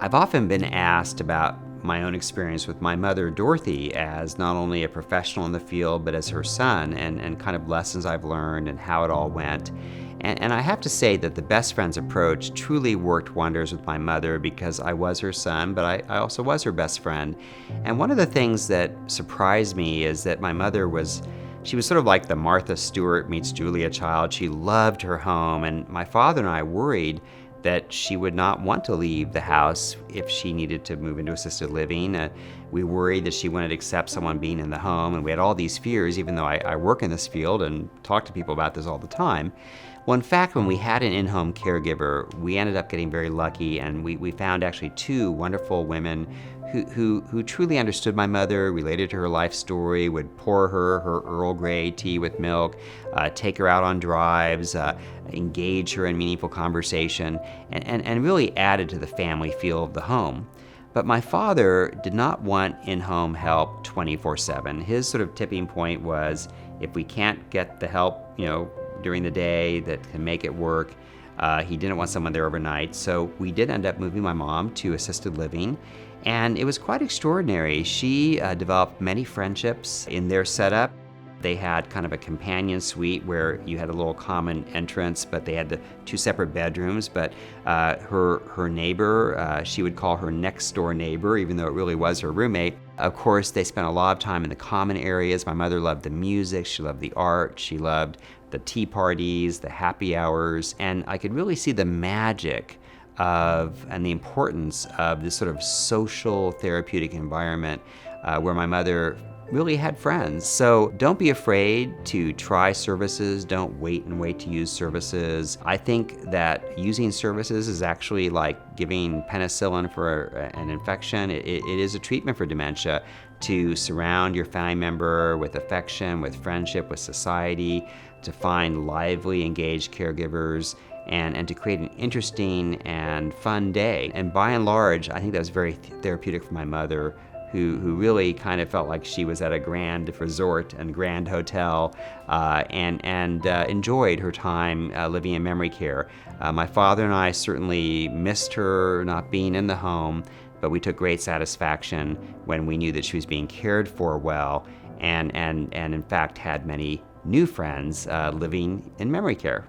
I've often been asked about my own experience with my mother, Dorothy, as not only a professional in the field, but as her son, and kind of lessons I've learned and how it all went. And I have to say that the best friends approach truly worked wonders with my mother because I was her son, but I also was her best friend. And one of the things that surprised me is that my mother she was sort of like the Martha Stewart meets Julia Child. She loved her home, and my father and I worried that she would not want to leave the house if she needed to move into assisted living. We worried that she wouldn't accept someone being in the home, and we had all these fears, even though I work in this field and talk to people about this all the time. Well, in fact, when we had an in-home caregiver, we ended up getting very lucky, and we found actually two wonderful women who truly understood my mother, related to her life story, would pour her Earl Grey tea with milk, take her out on drives, engage her in meaningful conversation, and really added to the family feel of the home. But my father did not want in-home help 24/7. His sort of tipping point was, if we can't get the help, during the day that can make it work, he didn't want someone there overnight. So we did end up moving my mom to assisted living, and it was quite extraordinary. She developed many friendships in their setup. They had kind of a companion suite where you had a little common entrance, but they had the two separate bedrooms. But her neighbor, she would call her next door neighbor, even though it really was her roommate. Of course, they spent a lot of time in the common areas. My mother loved the music, she loved the art, she loved the tea parties, the happy hours, and I could really see the magic and the importance of this sort of social therapeutic environment where my mother really had friends. So don't be afraid to try services. Don't wait to use services. I think that using services is actually like giving penicillin for an infection. It is a treatment for dementia, to surround your family member with affection, with friendship, with society, to find lively, engaged caregivers, and to create an interesting and fun day. And by and large, I think that was very therapeutic for my mother, who really kind of felt like she was at a grand resort and grand hotel, and enjoyed her time living in memory care. My father and I certainly missed her not being in the home, but we took great satisfaction when we knew that she was being cared for well, and in fact had many new friends living in memory care.